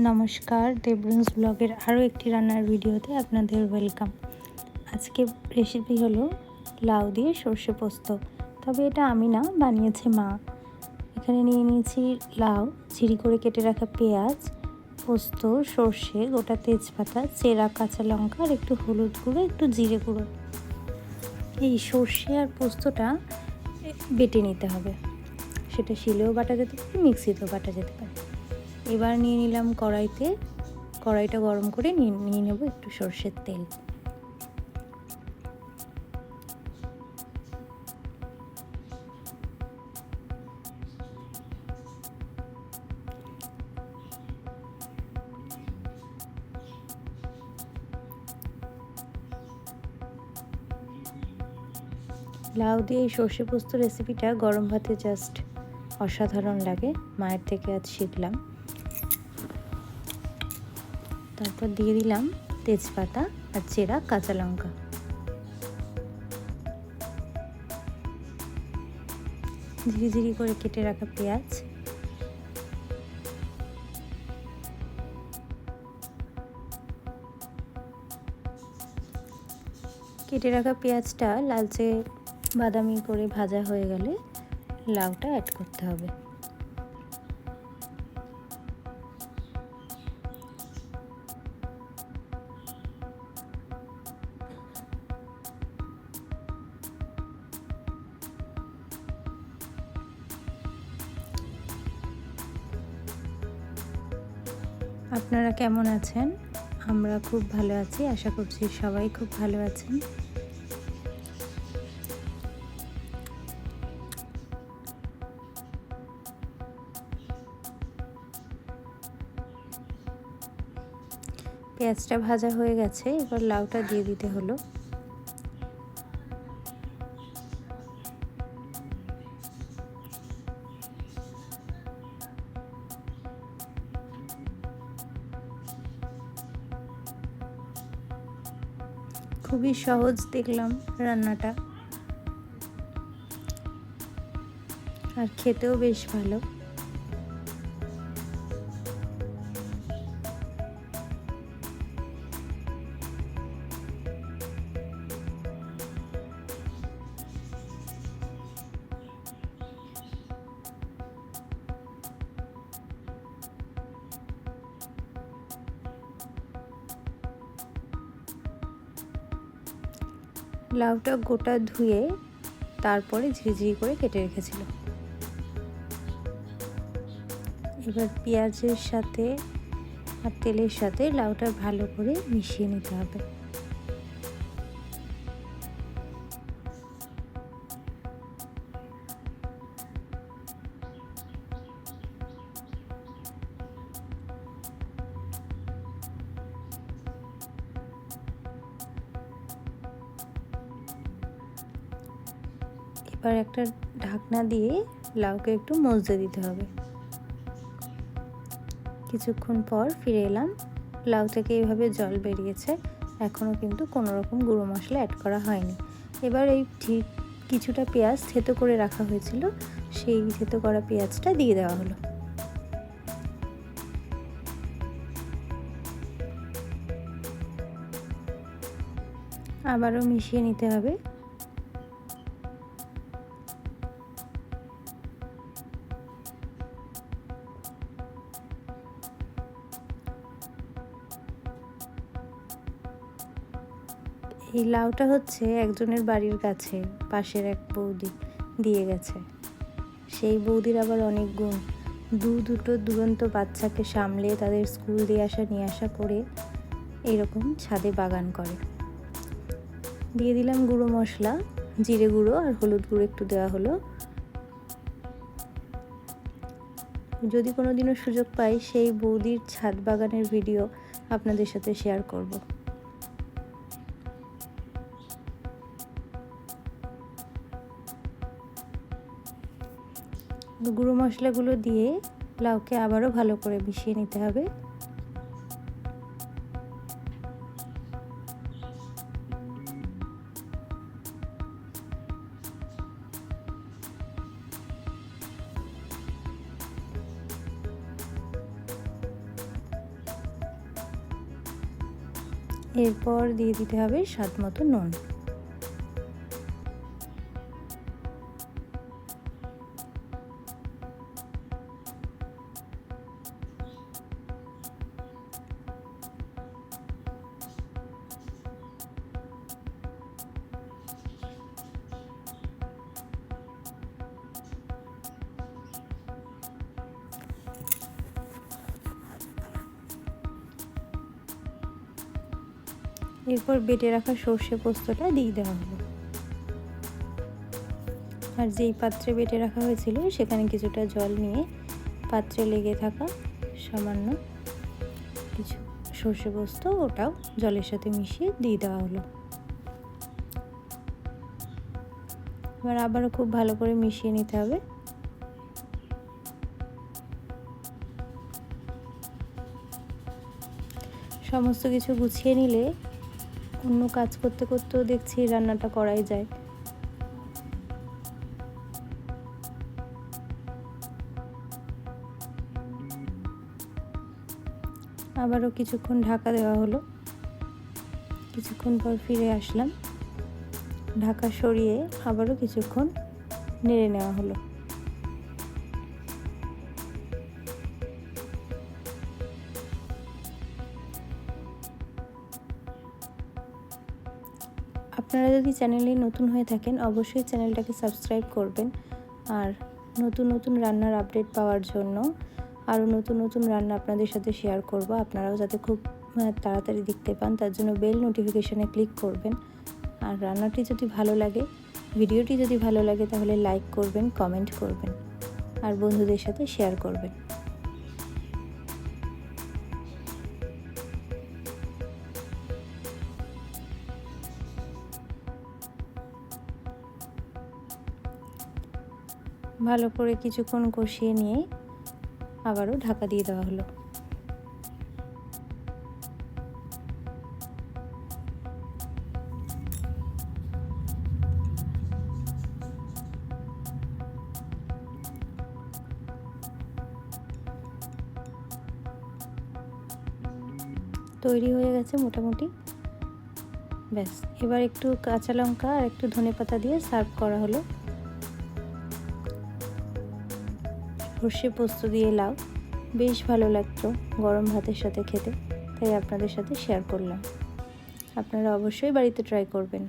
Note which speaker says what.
Speaker 1: নমস্কার, দেবরুন্স ব্লগের আরও একটি রান্নার ভিডিওতে আপনাদের ওয়েলকাম। আজকে রেসিপি হলো লাউ দিয়ে সর্ষে পোস্ত। তবে এটা আমি না, বানিয়েছে মা। এখানে নিয়ে নিয়েছি লাউ, ঝিরি করে কেটে রাখা পেঁয়াজ, পোস্ত, সর্ষে, গোটা তেজপাতা, চেরা কাঁচা লঙ্কা আর একটু হলুদ গুঁড়ো, একটু জিরে গুঁড়ো। এই সর্ষে আর পোস্তটা বেটে নিতে হবে। সেটা শিলেও বাটা যেতে পারে, মিক্সিতেও বাটা যেতে পারে। এবার নিয়ে নিলাম কড়াইটা গরম করে নিয়ে নেব একটু সর্ষের তেল। লাউ দিয়ে এই সর্ষে পোস্ত রেসিপিটা গরম ভাতে জাস্ট অসাধারণ লাগে। মায়ের থেকে আজ শিখলাম। তারপর দিয়ে দিলাম তেজপাতা আর চেরা কাঁচা লঙ্কা। ঝিরি করে কেটে রাখা পেঁয়াজ, কেটে রাখা পেঁয়াজটা লালচে বাদামি করে ভাজা হয়ে গেলে লাউটা অ্যাড করতে হবে। আপনারা কেমন আছেন? আমরা খুব ভালো আছি, আশা করছি সবাই খুব ভালো আছেন। পেঁয়াজটা ভাজা হয়ে গেছে, এবার লাউটা দিয়ে দিতে হলো। খুবই সহজ দেখলাম রান্নাটা, আর খেতেও বেশ ভালো। লাউটা গোটা ধুয়ে তারপরে ঝিরিঝিরি করে কেটে রেখেছিল। এবার পেঁয়াজের সাথে আর তেলের সাথে লাউটা ভালো করে মিশিয়ে নিতে হবে। এবার একটা ঢাকনা দিয়ে লাউকে একটু মজতে দিতে হবে। কিছুক্ষণ পর ফিরে এলাম, লাউ থেকে এইভাবে জল বেরিয়েছে। এখনও কিন্তু কোনো রকম গুঁড়ো মশলা অ্যাড করা হয়নি। এবার এই ঠিক কিছুটা পেঁয়াজ থেতো করে রাখা হয়েছিল, সেই থেতো করা পেঁয়াজটা দিয়ে দেওয়া হলো। আবারও মিশিয়ে নিতে হবে। এই লাউটা হচ্ছে একজনের বাড়ির কাছে, পাশের এক বৌদি দিয়ে গেছে। সেই বৌদির আবার অনেক গুণ। দুটো দুরন্ত বাচ্চাকে সামলে তাদের স্কুল দিয়ে আসা নিয়ে আসা করে এরকম ছাদে বাগান করে। দিয়ে দিলাম গুঁড়ো মশলা, জিরে গুঁড়ো আর হলুদ গুঁড়ো একটু দেওয়া হলো। যদি কোনো দিনও সুযোগ পাই সেই বৌদির ছাদ বাগানের ভিডিও আপনাদের সাথে শেয়ার করব। গুঁড়ো মশলাগুলো দিয়ে লাউকে আবারও ভালো করে মিশিয়ে নিতে হবে। এরপর দিয়ে দিতে হবে স্বাদ মতো নুন। এরপর বেটে রাখা সর্ষে পোস্তটা দিয়ে দেওয়া হলো। আর যেই পাত্রে বেটে রাখা হয়েছিল সেখানে কিছুটা জল নিয়ে পাত্রে লেগে থাকা সামান্য কিছু সর্ষে পোস্ত ওটাও জলের সাথে মিশিয়ে দিয়ে দেওয়া হলো। এবার আবারও খুব ভালো করে মিশিয়ে নিতে হবে। সমস্ত কিছু গুছিয়ে নিলে অন্য কাজ করতে করতেও দেখছি রান্নাটা করাই যায়। আবারও কিছুক্ষণ ঢাকা দেওয়া হলো। কিছুক্ষণ পর ফিরে আসলাম, ঢাকা সরিয়ে আবারও কিছুক্ষণ নেড়ে নেওয়া হলো। আপনারা যদি চ্যানেলে নতুন হয়ে থাকেন অবশ্যই চ্যানেলটাকে সাবস্ক্রাইব করবেন। আর নতুন নতুন রান্নার আপডেট পাওয়ার জন্য আরও নতুন নতুন রান্না আপনাদের সাথে শেয়ার করব, আপনারাও যাতে খুব তাড়াতাড়ি দেখতে পান তার জন্য বেল নোটিফিকেশানে ক্লিক করবেন। আর রান্নাটি যদি ভালো লাগে, ভিডিওটি যদি ভালো লাগে তাহলে লাইক করবেন, কমেন্ট করবেন আর বন্ধুদের সাথে শেয়ার করবেন। ভালো করে কিছুক্ষণ কষিয়ে নিয়ে আবারও ঢাকা দিয়ে দেওয়া হলো। তৈরি হয়ে গেছে মোটামুটি। ব্যাস, এবার একটু কাঁচা লঙ্কা আর একটু ধনেপাতা দিয়ে সার্ভ করা হলো। সর্ষে পোস্ত দিয়ে লাউ বেশ ভালো লাগতো গরম ভাতের সাথে খেতে, তাই আপনাদের সাথে শেয়ার করলাম। আপনারা অবশ্যই বাড়িতে ট্রাই করবেন।